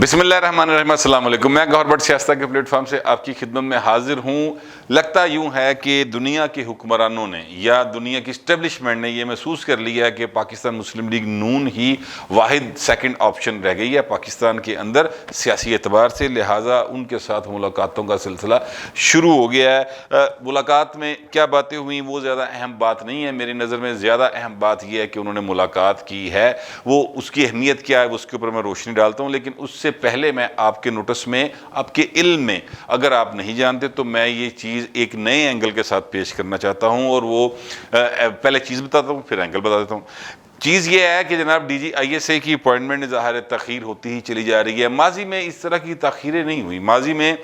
بسم اللہ الرحمن الرحیم، السلام علیکم۔ میں گوہر بٹ سیاستہ کے پلیٹ فارم سے آپ کی خدمت میں حاضر ہوں۔ لگتا یوں ہے کہ دنیا کے حکمرانوں نے یا دنیا کی اسٹیبلشمنٹ نے یہ محسوس کر لیا ہے کہ پاکستان مسلم لیگ نون ہی واحد سیکنڈ آپشن رہ گئی ہے پاکستان کے اندر سیاسی اعتبار سے، لہٰذا ان کے ساتھ ملاقاتوں کا سلسلہ شروع ہو گیا ہے۔ ملاقات میں کیا باتیں ہوئیں وہ زیادہ اہم بات نہیں ہے، میری نظر میں زیادہ اہم بات یہ ہے کہ انہوں نے ملاقات کی ہے، وہ اس کی اہمیت کیا ہے اس کے اوپر میں روشنی ڈالتا ہوں، لیکن اس سے پہلے میں آپ کے نوٹس میں، آپ کے علم میں اگر آپ نہیں جانتے تو میں یہ چیز ایک نئے اینگل کے ساتھ پیش کرنا چاہتا ہوں، اور وہ پہلے چیز بتاتا ہوں پھر اینگل بتا دیتا ہوں۔ چیز یہ ہے کہ جناب D G I S A کی اپوائنٹمنٹ ظاہر تاخیر ہوتی ہی چلی جا رہی ہے۔ ماضی میں اس طرح کی تاخیریں نہیں ہوئی، ماضی میں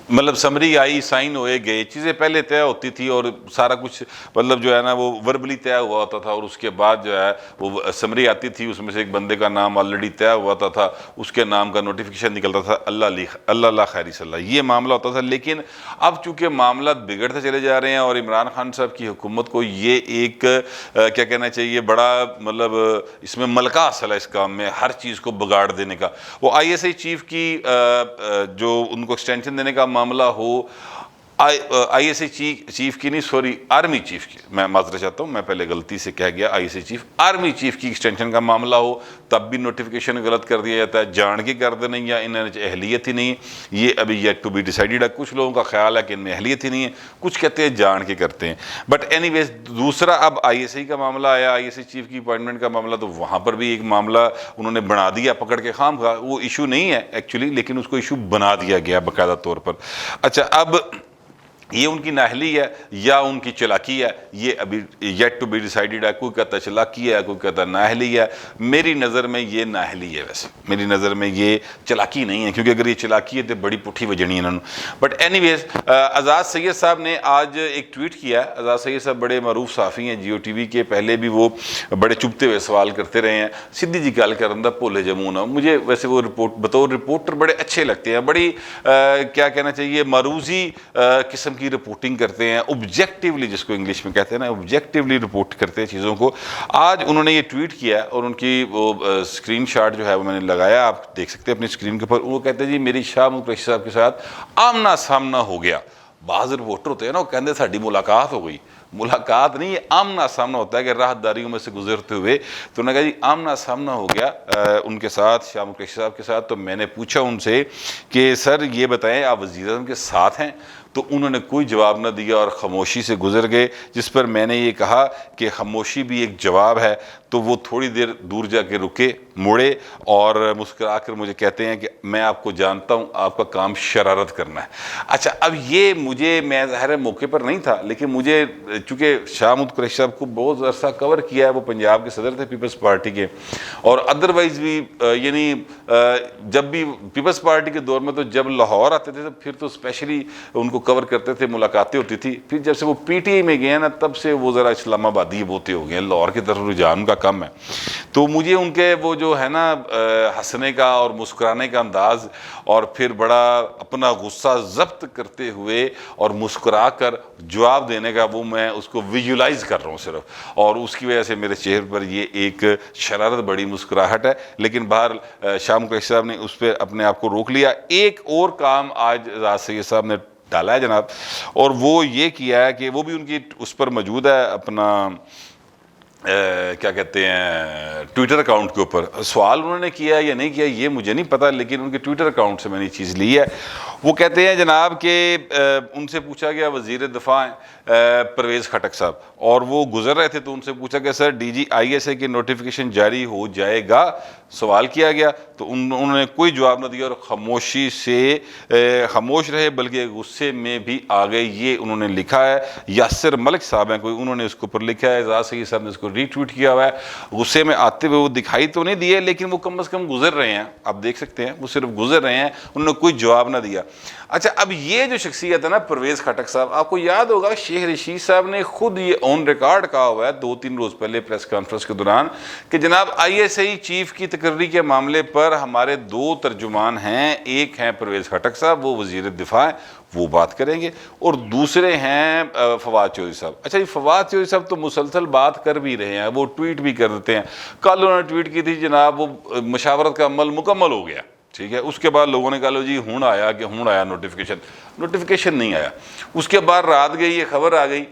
مطلب سمری آئی، سائن ہوئے گئے، چیزیں پہلے طے ہوتی تھی اور سارا کچھ مطلب جو ہے نا وہ وربلی طے ہوا ہوتا تھا، اور اس کے بعد جو ہے وہ سمری آتی تھی، اس میں سے ایک بندے کا نام آلریڈی طے ہوا ہوتا تھا، اس کے نام کا نوٹیفیکیشن نکلتا تھا، اللہ خیری صلی اللہ، یہ معاملہ ہوتا تھا۔ لیکن اب چونکہ معاملات بگڑتے چلے جا رہے ہیں اور عمران خان صاحب کی حکومت کو یہ ایک کیا کہنا چاہیے بڑا مطلب اس میں ملکہ حاصل ہے اس کام میں، ہر چیز کو بگاڑ دینے کا۔ وہ آئی ایس آئی چیف کی جو ان کو ایکسٹینشن دینے کا معاملہ ہو، آئی ایس اے چیف کی نہیں، سوری آرمی چیف کی، میں معذرت چاہتا ہوں، میں پہلے غلطی سے کہہ گیا، I S A chief, army chief کی ایکسٹینشن کا معاملہ ہو تب بھی نوٹیفیکیشن غلط کر دیا جاتا ہے، جان کے کر دینے یا انہوں نے اہلیت ہی نہیں، یہ ابھی یٹ ٹو بی ڈیسائیڈڈ ہے۔ کچھ لوگوں کا خیال ہے کہ ان میں اہلیت ہی نہیں ہے، کچھ کہتے ہیں جان کے کرتے ہیں، بٹ اینی ویز دوسرا اب آئی ایس اے کا معاملہ آیا، آئی ایس اے چیف کی اپوائنٹمنٹ کا معاملہ، تو وہاں پر بھی ایک معاملہ انہوں نے بنا دیا پکڑ کے، خام خواہ وہ ایشو نہیں ہے ایکچولی، لیکن اس کو ایشو بنا دیا گیا باقاعدہ طور پر۔ اچھا، اب یہ ان کی نااہلی ہے یا ان کی چلاکی ہے، یہ ابھی یٹ ٹو بی ڈیسائیڈڈ ہے۔ کوئی کہتا ہے چلاکی ہے، کوئی کہتا ہے نااہلی ہے، میری نظر میں یہ نااہلی ہے، ویسے میری نظر میں یہ چلاکی نہیں ہے، کیونکہ اگر یہ چلاکی ہے تو بڑی پٹھی وجنی ہے انہوں نے۔ بٹ اینی ویز اعزاز سید صاحب نے آج ایک ٹویٹ کیا ہے۔ اعزاز سید صاحب بڑے معروف صحافی ہیں جیو ٹی وی کے، پہلے بھی وہ بڑے چبھتے ہوئے سوال کرتے رہے ہیں، سدھی جی گل کرن دا بھولے جموں، مجھے ویسے وہ بطور رپورٹر بڑے اچھے لگتے ہیں، بڑی کیا کہنا چاہیے معروضی قسم کی رپورٹنگ کرتے ہیں، اوبجیکٹیولی جس کو انگلش میں کہتے ہیں نا، اوبجیکٹیولی رپورٹ کرتے ہیں چیزوں کو۔ آج انہوں نے یہ ٹویٹ کیا ہے اور ان کی وہ اسکرین شاٹ جو ہے وہ میں نے لگایا، آپ دیکھ سکتے ہیں اپنی اسکرین کے اوپر۔ وہ کہتے ہیں جی میری شاہ محمود قریشی صاحب کے ساتھ آمنا سامنا ہو گیا۔ بعض رپورٹر ہوتے ہیں نا، وہ کہتے ساڈی ملاقات ہو گئی، ملاقات نہیں، یہ آمنا سامنا ہوتا ہے کہ راہداریوں میں سے گزرتے ہوئے۔ تو انہوں نے کہا جی آمنا سامنا ہو گیا ان کے ساتھ، شاہ محمود قریشی صاحب کے ساتھ۔ تو میں نے پوچھا ان سے کہ سر یہ بتائیں آپ وزیر اعظم کے ساتھ ہیں؟ تو انہوں نے کوئی جواب نہ دیا اور خاموشی سے گزر گئے، جس پر میں نے یہ کہا کہ خاموشی بھی ایک جواب ہے۔ تو وہ تھوڑی دیر دور جا کے رکے، مڑے اور مسکرا کر مجھے کہتے ہیں کہ میں آپ کو جانتا ہوں، آپ کا کام شرارت کرنا ہے۔ اچھا، اب یہ مجھے، میں ظاہر موقع پر نہیں تھا، لیکن مجھے چونکہ شاہ محمود قریشی صاحب کو بہت عرصہ کور کیا ہے، وہ پنجاب کے صدر تھے پیپلز پارٹی کے، اور ادروائز بھی یعنی جب بھی پیپلز پارٹی کے دور میں تو جب لاہور آتے تھے تو پھر تو اسپیشلی ان کو کور کرتے تھے، ملاقاتیں ہوتی تھی۔ پھر جب سے وہ پی ٹی آئی میں گئے ہیں نا، تب سے وہ ذرا اسلام آبادی بوتے ہو گئے ہیں، لاہور کی طرف رجحان کا کم ہے۔ تو مجھے ان کے وہ جو ہے نا ہنسنے کا اور مسکرانے کا انداز، اور پھر بڑا اپنا غصہ ضبط کرتے ہوئے اور مسکرا کر جواب دینے کا، وہ میں اس کو ویژولائز کر رہا ہوں صرف، اور اس کی وجہ سے میرے چہرے پر یہ ایک شرارت بڑی مسکراہٹ ہے۔ لیکن بہرحال شاہ محمود قریشی صاحب نے اس پہ اپنے آپ کو روک لیا۔ ایک اور کام آج اعزاز سید صاحب نے ڈالا ہے جناب، اور وہ یہ کیا ہے کہ وہ بھی ان کی اس پر موجود ہے اپنا کیا کہتے ہیں ٹویٹر اکاؤنٹ کے اوپر۔ سوال انہوں نے کیا یا نہیں کیا یہ مجھے نہیں پتا، لیکن ان کے ٹویٹر اکاؤنٹ سے میں نے یہ چیز لی ہے۔ وہ کہتے ہیں جناب کہ ان سے پوچھا گیا، وزیر دفاع پرویز خٹک صاحب، اور وہ گزر رہے تھے تو ان سے پوچھا کہ سر D G I S A کی نوٹیفیکیشن جاری ہو جائے گا، سوال کیا گیا تو انہوں نے کوئی جواب نہ دیا اور خاموشی سے خاموش رہے، بلکہ غصے میں بھی آ گئے۔ یہ انہوں نے لکھا ہے، یاسر ملک صاحب ہیں کوئی، انہوں نے اس کے اوپر لکھا ہے، اعزاز سید صاحب نے اس کو ری ٹویٹ کیا ہوا ہے۔ غصے میں آتے ہوئے وہ دکھائی تو نہیں دیے، لیکن وہ کم از کم گزر رہے ہیں، آپ دیکھ سکتے ہیں وہ صرف گزر رہے ہیں، انہوں نے کوئی جواب نہ دیا۔ اچھا، اب یہ جو شخصیت ہے نا پرویز خٹک صاحب، آپ کو یاد ہوگا شیخ رشید صاحب نے خود یہ آن ریکارڈ کہا ہوا ہے 2-3 روز پہلے پریس کانفرنس کے دوران کہ جناب آئی ایس آئی چیف کی تقرری کے معاملے پر ہمارے 2 ترجمان ہیں، ایک ہیں پرویز خٹک صاحب، وہ وزیر دفاع ہیں، وہ بات کریں گے، اور دوسرے ہیں فواد چودھری صاحب۔ اچھا جی، فواد چودھری صاحب تو مسلسل بات کر بھی رہے ہیں، وہ ٹویٹ بھی کر دیتے ہیں۔ کل انہوں نے ٹویٹ کی تھی جناب وہ مشاورت کا عمل مکمل ہو گیا، ٹھیک ہے. اس کے بعد لوگوں نے کہا لو جی ہوں آیا نوٹیفیکیشن نہیں آیا. اس کے بعد رات گئی یہ خبر آ گئی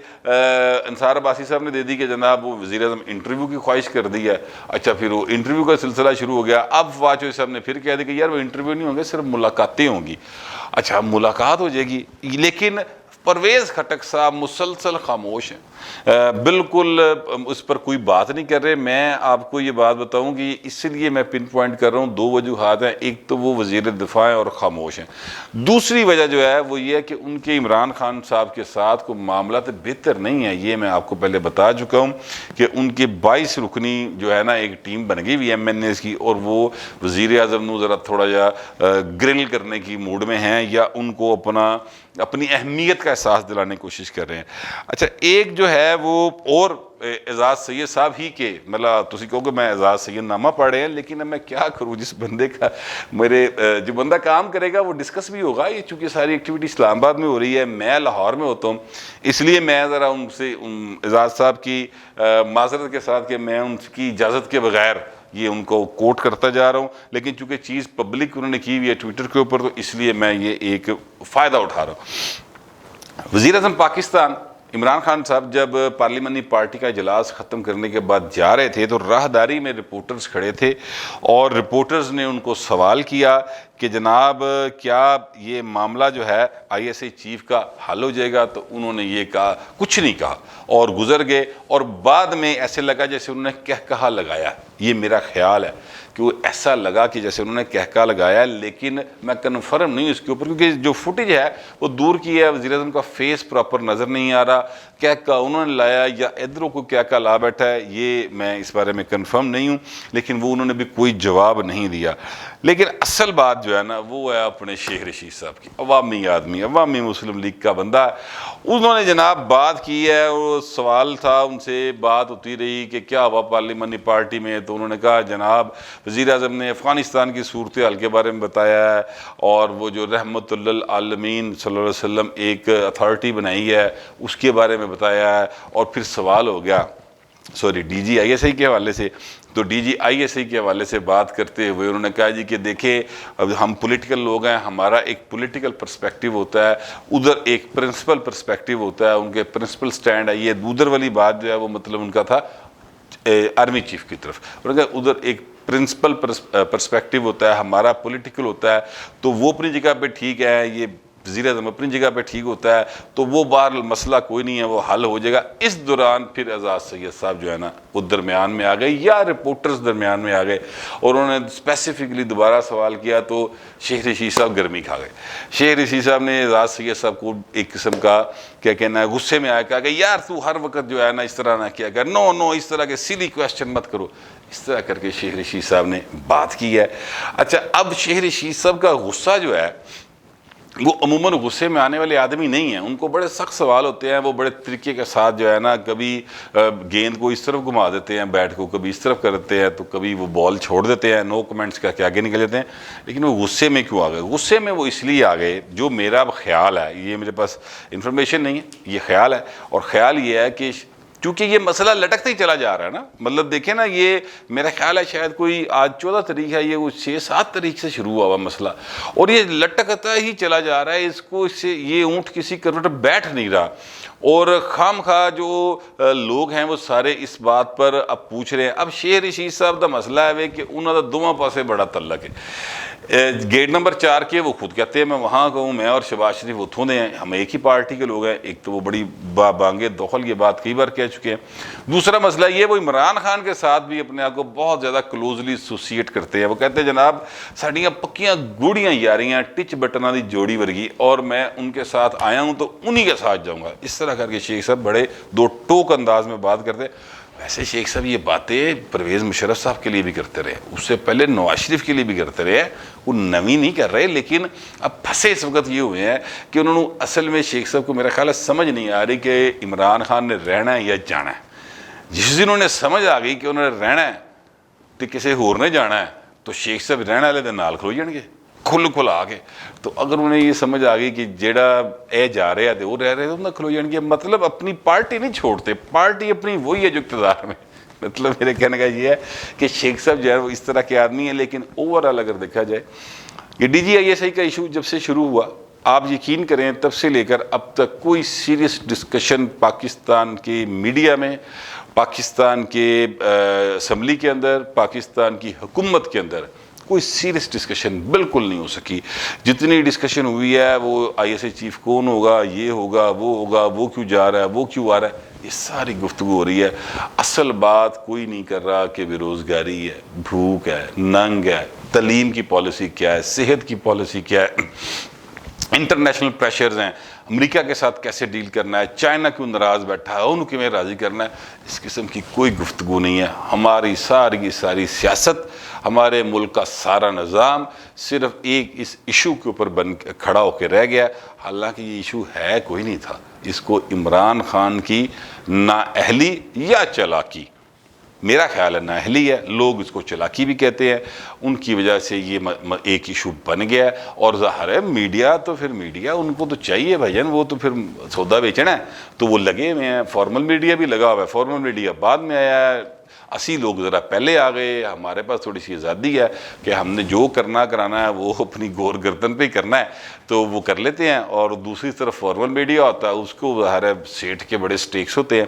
انصار عباسی صاحب نے دے دی کہ جناب وہ وزیر اعظم انٹرویو کی خواہش کر دی ہے. اچھا پھر وہ انٹرویو کا سلسلہ شروع ہو گیا. اب فواد چوہدری صاحب نے پھر کہہ دیا کہ یار وہ انٹرویو نہیں ہوں گے، صرف ملاقاتیں ہوں گی. اچھا ملاقات ہو جائے گی، لیکن پرویز خٹک صاحب مسلسل خاموش ہیں، بالکل اس پر کوئی بات نہیں کر رہے. میں آپ کو یہ بات بتاؤں کہ اس لیے میں پن پوائنٹ کر رہا ہوں، دو وجوہات ہیں. ایک تو وہ وزیر دفاع ہیں اور خاموش ہیں. دوسری وجہ جو ہے وہ یہ ہے کہ ان کے عمران خان صاحب کے ساتھ کوئی معاملات بہتر نہیں ہے. یہ میں آپ کو پہلے بتا چکا ہوں کہ ان کے 22 رکنی جو ہے نا ایک ٹیم بن گئی ایم این ایز کی، اور وہ وزیر اعظم نو ذرا تھوڑا جا گرل کرنے کی موڈ میں ہیں، یا ان کو اپنی اہمیت کا احساس دلانے کی کوشش کر رہے ہیں. اچھا ایک جو ہے وہ اور اعزاز سید صاحب ہی کے، مطلب تسی کہو کہ میں اعزاز سید نامہ پڑھ رہے ہیں، لیکن اب میں کیا کروں، جس بندے کا جو بندہ کام کرے گا وہ ڈسکس بھی ہوگا. یہ چونکہ ساری ایکٹیویٹی اسلام آباد میں ہو رہی ہے، میں لاہور میں ہوتا ہوں، اس لیے میں ذرا ان سے اعزاز صاحب کی معذرت کے ساتھ کہ میں ان کی اجازت کے بغیر یہ ان کو کوٹ کرتا جا رہا ہوں. لیکن چونکہ چیز پبلک انہوں نے کی ہوئی ہے ٹویٹر کے اوپر، تو اس لیے میں یہ ایک فائدہ اٹھا رہا ہوں. وزیر اعظم پاکستان عمران خان صاحب جب پارلیمانی پارٹی کا اجلاس ختم کرنے کے بعد جا رہے تھے تو راہداری میں رپورٹرز کھڑے تھے، اور رپورٹرز نے ان کو سوال کیا کہ جناب کیا یہ معاملہ جو ہے آئی ایس آئی چیف کا حل ہو جائے گا؟ تو انہوں نے یہ کہا، کچھ نہیں کہا اور گزر گئے. اور بعد میں ایسے لگا جیسے انہوں نے کہا لگایا. یہ میرا خیال ہے کہ وہ ایسا لگا کہ جیسے انہوں نے کہا لگایا، لیکن میں کنفرم نہیں اس کے اوپر، کیونکہ جو فوٹیج ہے وہ دور کی ہے، وزیر اعظم کا فیس پراپر نظر نہیں آ رہا. کہا انہوں نے لایا یا ادھروں کو کہا لا بیٹھا ہے، یہ میں اس بارے میں کنفرم نہیں ہوں. لیکن وہ انہوں نے بھی کوئی جواب نہیں دیا. لیکن اصل بات جو ہے نا وہ ہے اپنے شیخ رشید صاحب کی. عوامی آدمی، عوامی مسلم لیگ کا بندہ، انہوں نے جناب بات کی ہے. وہ سوال تھا ان سے، بات ہوتی رہی کہ کیا ہوا پارلیمانی پارٹی میں. تو انہوں نے کہا جناب وزیر اعظم نے افغانستان کی صورتحال کے بارے میں بتایا ہے، اور وہ جو رحمت للعالمین صلی اللہ علیہ وسلم ایک اتھارٹی بنائی ہے اس کے بارے میں بتایا ہے. اور پھر سوال ہو گیا D G I S I کے حوالے سے. تو D G I S I کے حوالے سے بات کرتے ہوئے انہوں نے کہا جی کہ دیکھیں اب ہم پولیٹیکل لوگ ہیں، ہمارا ایک پولیٹیکل پرسپیکٹیو ہوتا ہے، ادھر ایک پرنسپل پرسپیکٹیو ہوتا ہے، ان کے پرنسپل سٹینڈ ہے. یہ ادھر والی بات جو ہے وہ مطلب ان کا تھا آرمی چیف کی طرف. انہوں نے کہا ادھر ایک پرنسپل پرسپیکٹیو ہوتا ہے، ہمارا پولیٹیکل ہوتا ہے. تو وہ اپنی جگہ پہ ٹھیک ہے، یہ وزیر اعظم اپنی جگہ پہ ٹھیک ہوتا ہے. تو وہ بہرحال مسئلہ کوئی نہیں ہے، وہ حل ہو جائے گا. اس دوران پھر اعزاز سید صاحب جو ہے نا وہ درمیان میں آ گئے، یا رپورٹرز درمیان میں آ گئے، اور انہوں نے اسپیسیفکلی دوبارہ سوال کیا. تو شیخ رشید صاحب گرمی کھا گئے. شیخ رشید صاحب نے اعزاز سید صاحب کو ایک قسم کا کیا کہنا ہے غصے میں آیا، کہا کہ یار تو ہر وقت جو ہے نا اس طرح نہ کیا کر، نو اس طرح کے سیلی کویسچن مت کرو. اس طرح کر کے شیخ رشید صاحب نے بات کی ہے. اچھا اب شیخ رشید صاحب کا غصہ جو ہے وہ عموماً غصے میں آنے والے آدمی نہیں ہیں. ان کو بڑے سخت سوال ہوتے ہیں، وہ بڑے طریقے کے ساتھ جو ہے نا کبھی گیند کو اس طرف گھما دیتے ہیں، بیٹ کو کبھی اس طرف کرتے ہیں، تو کبھی وہ بال چھوڑ دیتے ہیں، نو کمنٹس کہہ کے آگے نکل جاتے ہیں. لیکن وہ غصے میں کیوں آ گئے؟ غصے میں وہ اس لیے آ گئے، جو میرا خیال ہے، یہ میرے پاس انفارمیشن نہیں ہے، یہ خیال ہے. اور خیال یہ ہے کہ چونکہ یہ مسئلہ لٹکتا ہی چلا جا رہا ہے نا، مطلب دیکھیں نا، یہ میرا خیال ہے شاید کوئی آج 14 تاریخ ہے، یہ وہ 6-7 تاریخ سے شروع ہوا مسئلہ، اور یہ لٹکتا ہی چلا جا رہا ہے. اس کو اس سے یہ اونٹ کسی کروٹ بیٹھ نہیں رہا. اور خام خواہ جو لوگ ہیں وہ سارے اس بات پر اب پوچھ رہے ہیں. اب شیخ رشید صاحب دا مسئلہ ہے کہ انہوں دا دونوں پاسے بڑا تعلق ہے. گیٹ نمبر 4 کے وہ خود کہتے ہیں میں وہاں کا ہوں، میں اور شہباز شریف اتھوں دے ہیں، ہم ایک ہی پارٹی کے لوگ ہیں. ایک تو وہ بڑی بانگے دخل یہ بات کئی بار کہہ چکے ہیں. دوسرا مسئلہ یہ وہ عمران خان کے ساتھ بھی اپنے آپ کو بہت زیادہ کلوزلی ایسوسیٹ کرتے ہیں. وہ کہتے ہیں جناب ساڑیاں پکیاں گوڑیاں یاریاں ٹچ بٹنا دی جوڑی ورگی، اور میں ان کے ساتھ آیا ہوں تو انہی کے ساتھ جاؤں گا. اس طرح کر کے شیخ صاحب بڑے دو ٹوک انداز میں بات کرتے. ویسے شیخ صاحب یہ باتیں پرویز مشرف صاحب کے لیے بھی کرتے رہے، اس سے پہلے نواز شریف کے لیے بھی کرتے رہے، وہ نویں نہیں کر رہے. لیکن اب پھنسے اس وقت یہ ہوئے ہیں کہ انہوں نے اصل میں شیخ صاحب کو میرا خیال ہے سمجھ نہیں آ رہی کہ عمران خان نے رہنا ہے یا جانا ہے. جس دن انہوں نے سمجھ آ گئی کہ انہوں نے رہنا ہے تو کسی ہور نے جانا ہے، تو شیخ صاحب رہنے والے دن نال کھلو جان گے کھل آ کے. تو اگر انہیں یہ سمجھ آ گئی کہ جیڑا اے جا رہے ہیں تو وہ رہ رہے تو انہیں کھلو جان گے. مطلب اپنی پارٹی نہیں چھوڑتے، پارٹی اپنی وہی ہے جو اقتدار میں. مطلب میرے کہنے کا یہ ہے کہ شیخ صاحب جو ہے وہ اس طرح کے آدمی ہیں. لیکن اوورآل اگر دیکھا جائے یہ DGISI کا ایشو جب سے شروع ہوا، آپ یقین کریں تب سے لے کر اب تک کوئی سیریس ڈسکشن پاکستان کے میڈیا میں، پاکستان کے اسمبلی کے اندر، پاکستان کی حکومت کے اندر کوئی سیریس ڈسکشن بالکل نہیں ہو سکی۔ جتنی ڈسکشن ہوئی ہے وہ ISI چیف کون ہوگا، یہ ہوگا، وہ کیوں جا رہا ہے، وہ کیوں آ رہا ہے، یہ ساری گفتگو ہو رہی ہے۔ اصل بات کوئی نہیں کر رہا کہ بے روزگاری ہے، بھوک ہے، ننگ ہے، تعلیم کی پالیسی کیا ہے، صحت کی پالیسی کیا ہے، انٹرنیشنل پریشرز ہیں، امریکہ کے ساتھ کیسے ڈیل کرنا ہے، چائنا کیوں ناراض بیٹھا ہے، انہوں کیوں راضی کرنا ہے، اس قسم کی کوئی گفتگو نہیں ہے۔ ہماری ساری سیاست، ہمارے ملک کا سارا نظام صرف ایک اس ایشو کے اوپر کھڑا ہو کے رہ گیا، حالانکہ یہ ایشو ہے کوئی نہیں تھا۔ اس کو عمران خان کی نااہلی یا چالاکی، میرا خیال ہے نااہلی ہے، لوگ اس کو چالاکی بھی کہتے ہیں، ان کی وجہ سے یہ ایک ایشو بن گیا ہے۔ اور ظاہر ہے میڈیا تو پھر میڈیا ان کو تو چاہیے بھائی، وہ تو پھر سودا بیچنا ہے، تو وہ لگے ہوئے ہیں، فارمل میڈیا بھی لگا ہوا ہے، فارمل میڈیا بعد میں آیا ہے، 80 لوگ ذرا پہلے آ گئے، ہمارے پاس تھوڑی سی آزادی ہے کہ ہم نے جو کرانا ہے وہ اپنی گور گردن پہ ہی کرنا ہے، تو وہ کر لیتے ہیں۔ اور دوسری طرف فارمل میڈیا ہوتا ہے، اس کو ظاہر ہے سیٹ کے بڑے سٹیکس ہوتے ہیں،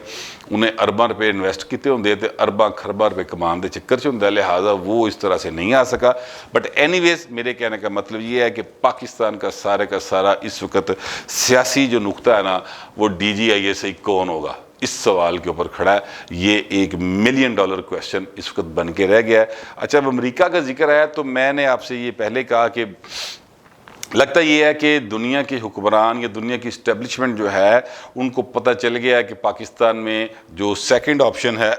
انہیں ارباں روپے انویسٹ کیتے ہوندے تھے، ارباں خرباں روپے کمان دے چکر سے ہوندہ ہے، لہٰذا وہ اس طرح سے نہیں آ سکا۔ بٹ اینی ویز میرے کہنے کا مطلب یہ ہے کہ پاکستان کا سارا اس وقت سیاسی جو نقطہ ہے نا، وہ DGISI کون ہوگا، اس سوال کے اوپر کھڑا ہے۔ یہ $1 ملین کویسچن اس وقت بن کے رہ گیا ہے۔ اچھا، اب امریکہ کا ذکر ہے تو میں نے آپ سے یہ پہلے کہا کہ لگتا یہ ہے کہ دنیا کے حکمران یا دنیا کی اسٹیبلشمنٹ جو ہے ان کو پتہ چل گیا ہے کہ پاکستان میں جو سیکنڈ آپشن ہے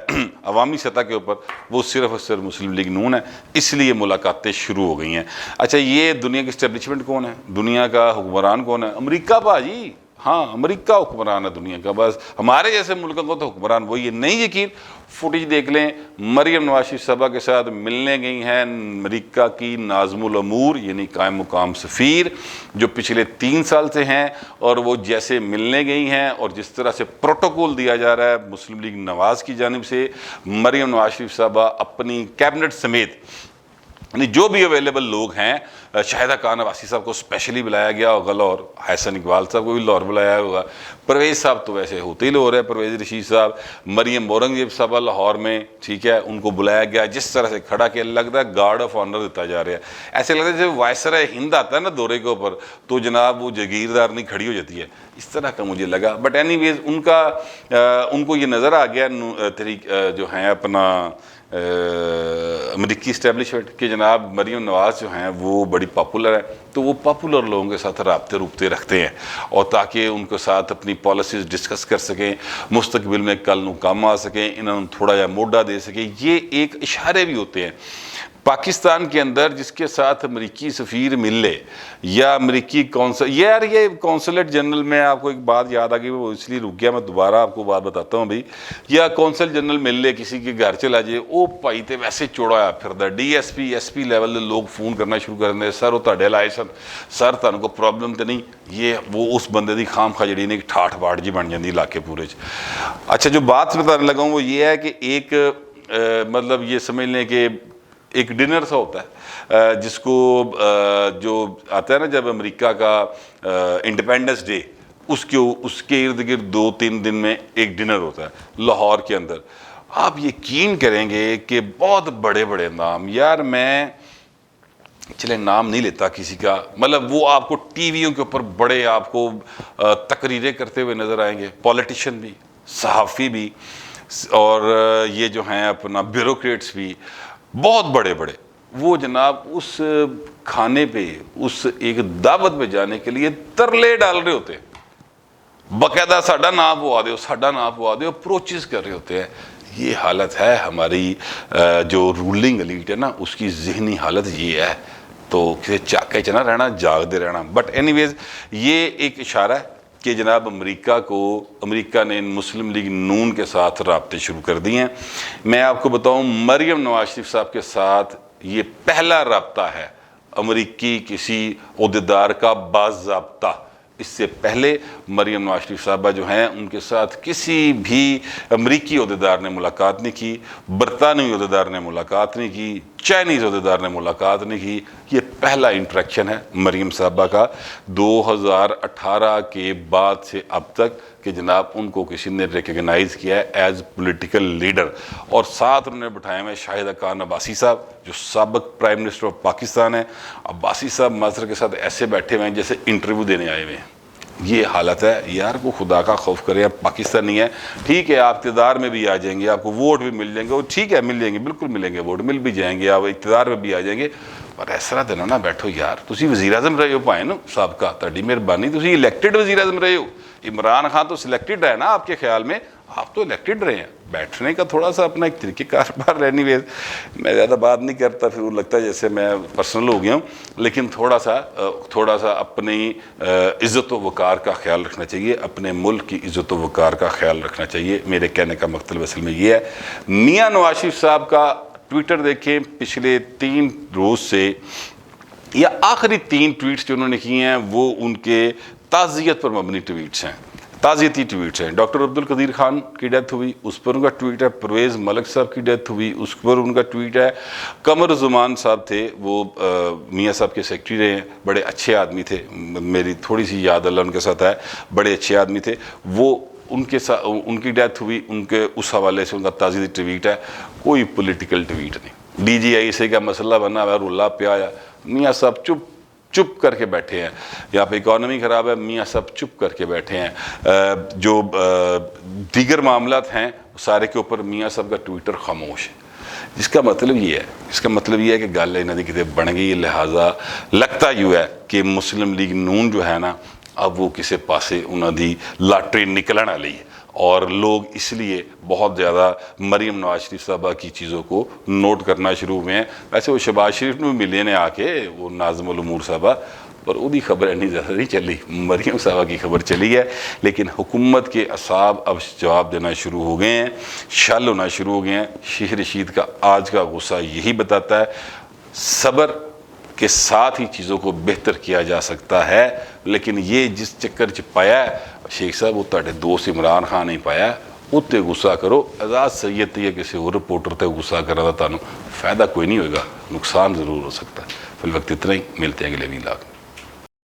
عوامی سطح کے اوپر، وہ صرف اور صرف مسلم لیگ نون ہے، اس لیے ملاقاتیں شروع ہو گئی ہیں۔ اچھا، یہ دنیا کی اسٹیبلشمنٹ کون ہے، دنیا کا حکمران کون ہے؟ امریکہ بھاجی، ہاں امریکہ حکمران ہے دنیا کا، بس ہمارے جیسے ملکوں کو تو حکمران وہی ہے۔ نہیں یقین، فوٹیج دیکھ لیں، مریم نواز شریف صاحبہ کے ساتھ ملنے گئی ہیں امریکہ کی ناظم الامور یعنی قائم مقام سفیر، جو پچھلے 3 سال سے ہیں، اور وہ جیسے ملنے گئی ہیں اور جس طرح سے پروٹوکول دیا جا رہا ہے مسلم لیگ نواز کی جانب سے، مریم نواز شریف صاحبہ اپنی کیبنٹ سمیت یعنی جو بھی اویلیبل لوگ ہیں، شاہدہ خان عباسی صاحب کو اسپیشلی بلایا گیا ہوگا لاہور، حسن اقبال صاحب کو بھی لاہور بلایا ہوگا، پرویز صاحب تو ویسے ہوتے ہی لاہور ہے، پرویز رشید صاحب، مریم اورنگزیب صاحبہ لاہور میں، ٹھیک ہے، ان کو بلایا گیا، جس طرح سے کھڑا کیا لگتا ہے گارڈ آف آنر دیتا جا رہا ہے، ایسے لگتا ہے جب وائسرائے ہند آتا ہے نا دورے کے اوپر تو جناب وہ جاگیردار نہیں کھڑی ہو جاتی ہے، اس طرح کا مجھے لگا۔ بٹ اینی ویز ان کو یہ نظر آ گیا جو ہیں اپنا امریکی اسٹیبلشمنٹ کہ جناب مریم نواز جو ہیں وہ بڑی پاپولر ہے، تو وہ پاپولر لوگوں کے ساتھ رابطے رکھتے ہیں، اور تاکہ ان کے ساتھ اپنی پالیسیز ڈسکس کر سکیں، مستقبل میں کل نو کام آ سکیں، انہوں تھوڑا یا موڈا دے سکیں، یہ ایک اشارے بھی ہوتے ہیں۔ پاکستان کے اندر جس کے ساتھ امریکی سفیر مل لے یا امریکی یہ کونسلیٹ جنرل، میں آپ کو ایک بات یاد آ گئی، وہ اس لیے رک گیا، میں دوبارہ آپ کو بات بتاتا ہوں بھی، یا کونسل جنرل مل لے کسی کے گھر چلا جائے، وہ پائی تے ویسے چوڑا پھردا، DSP SP لیول دے لوگ فون کرنا شروع کر دیں، سر وہ تہاڈے لائے سن، سر تہانوں کو پرابلم تے نہیں، یہ وہ اس بندے دی خام خواہ جڑی نے ایک ٹھاٹھ باٹ جی بن جاندی علاقے پورے چ۔ اچھا، جو بات بتانے لگا ہوں وہ یہ ہے کہ ایک مطلب یہ سمجھ لیں کہ ایک ڈنر سا ہوتا ہے جس کو جو آتا ہے نا جب امریکہ کا انڈیپینڈنس ڈے، اس کے ارد گرد 2-3 دن میں ایک ڈنر ہوتا ہے لاہور کے اندر۔ آپ یقین کریں گے کہ بہت بڑے بڑے نام، یار میں چلے نام نہیں لیتا کسی کا، مطلب وہ آپ کو ٹی ویوں کے اوپر بڑے آپ کو تقریریں کرتے ہوئے نظر آئیں گے، پولیٹیشین بھی، صحافی بھی، اور یہ جو ہیں اپنا بیوروکریٹس بھی، بہت بڑے بڑے، وہ جناب اس کھانے پہ، اس ایک دعوت پہ جانے کے لیے ترلے ڈال رہے ہوتے ہیں، باقاعدہ ساڈا نام پوا دیو، ساڈا نام پوا دیو، اپروچز کر رہے ہوتے ہیں۔ یہ حالت ہے ہماری جو رولنگ ایلیٹ ہے نا، اس کی ذہنی حالت یہ ہے، تو کسی چاکے چ نہ رہنا، جاگتے رہنا۔ بٹ اینی ویز یہ ایک اشارہ ہے کہ جناب امریکہ نے مسلم لیگ نون کے ساتھ رابطے شروع کر دیے ہیں۔ میں آپ کو بتاؤں، مریم نواز شریف صاحب کے ساتھ یہ پہلا رابطہ ہے امریکی کسی عہدیدار کا باضابطہ۔ اس سے پہلے مریم نواز شریف صاحبہ جو ہیں ان کے ساتھ کسی بھی امریکی عہدیدار نے ملاقات نہیں کی، برطانوی عہدیدار نے ملاقات نہیں کی، چائنیز عہدیدار نے ملاقات نہیں کی. یہ پہلا انٹریکشن ہے مریم صاحبہ کا 2018 کے بعد سے اب تک کہ جناب ان کو کسی نے ریکگنائز کیا ہے ایز پولیٹیکل لیڈر. اور ساتھ انہوں نے بٹھائے ہوئے شاہدہ خان عباسی صاحب جو سابق پرائم منسٹر آف پاکستان ہیں. عباسی صاحب معذرت کے ساتھ ایسے بیٹھے ہوئے ہیں جیسے انٹرویو دینے آئے ہوئے ہیں. یہ حالت ہے یار. کو خدا کا خوف کرے. آپ پاکستانی ہیں, ٹھیک ہے آپ اقتدار میں بھی آ جائیں گے, آپ کو ووٹ بھی مل جائیں گے, وہ ٹھیک ہے مل جائیں گے, بالکل ملیں گے, ووٹ مل بھی جائیں گے, آپ اقتدار میں بھی آ جائیں گے, پر اس طرح دنوں نہ بیٹھو یار. تسی وزیر اعظم رہے ہو پائے نا سابقہ, تہاڈی مہربانی, تسی الیکٹڈ وزیر اعظم رہے ہو. عمران خان تو سلیکٹڈ ہے نا آپ کے خیال میں, آپ تو الیکٹڈ رہے ہیں. بیٹھنے کا تھوڑا سا اپنا ایک طریقہ کار رہنی ویز. میں زیادہ بات نہیں کرتا, پھر وہ لگتا ہے جیسے میں پرسنل ہو گیا ہوں, لیکن تھوڑا سا اپنی عزت و وقار کا خیال رکھنا چاہیے, اپنے ملک کی عزت و وقار کا خیال رکھنا چاہیے. میرے کہنے کا مقصد اصل میں یہ ہے. میاں نواز شریف صاحب کا ٹویٹر دیکھیں, پچھلے 3 روز سے یا آخری 3 ٹویٹس جو انہوں نے کیے ہیں وہ ان کے تعزیت پر مبنی ٹویٹس ہیں, تعزیتی ٹویٹس ہیں. ڈاکٹر عبدالقدیر خان کی ڈیتھ ہوئی, اس پر ان کا ٹویٹ ہے. پرویز ملک صاحب کی ڈیتھ ہوئی, اس پر ان کا ٹویٹ ہے. قمر زمان صاحب تھے, وہ میاں صاحب کے سیکرٹری رہے ہیں, بڑے اچھے آدمی تھے, میری تھوڑی سی یاد اللہ ان کے ساتھ ہے, بڑے اچھے آدمی تھے. وہ ان کے ساتھ ان کی ڈیتھ ہوئی, ان کے اس حوالے سے ان کا تعزیتی ٹویٹ ہے. کوئی پولیٹیکل ٹویٹ نہیں. ڈی جی آئی سے کا مسئلہ بنا ہوا ہے, رلا پہ آیا, میاں صاحب چپ کر کے بیٹھے ہیں. یہاں پہ اکانومی خراب ہے, میاں صاحب چپ کر کے بیٹھے ہیں. جو دیگر معاملات ہیں سارے کے اوپر میاں صاحب کا ٹویٹر خاموش ہے. جس کا مطلب یہ ہے کہ گل انہاں دی کتے بن گئی. لہٰذا لگتا یوں ہے کہ مسلم لیگ نون جو ہے نا, اب وہ کسی پاسے انہاں دی لاٹری نکلن والی ہے, اور لوگ اس لیے بہت زیادہ مریم نواز شریف صاحبہ کی چیزوں کو نوٹ کرنا شروع ہوئے ہیں. ویسے وہ شہباز شریف نے بھی ملے نے آ کے, وہ ناظم الامور صاحبہ, پر وہ خبر نہیں زیادہ نہیں چلی. مریم صاحبہ کی خبر چلی ہے, لیکن حکومت کے اعصاب اب جواب دینا شروع ہو گئے ہیں, شل ہونا شروع ہو گئے ہیں. شیخ رشید کا آج کا غصہ یہی بتاتا ہے, صبر کے ساتھ ہی چیزوں کو بہتر کیا جا سکتا ہے. لیکن یہ جس چکر چ پایا ہے شیخ صاحب, وہ تہاڈے دوست عمران خان نہیں پایا, اتنے غصہ کرو. اعزاز سید تے یا کسی اور رپورٹر تے غصہ کرنا تانوں فائدہ کوئی نہیں ہوئے گا, نقصان ضرور ہو سکتا ہے. فی الوقت اتنا ہی, ملتے ہیں اگلے ویلاگ.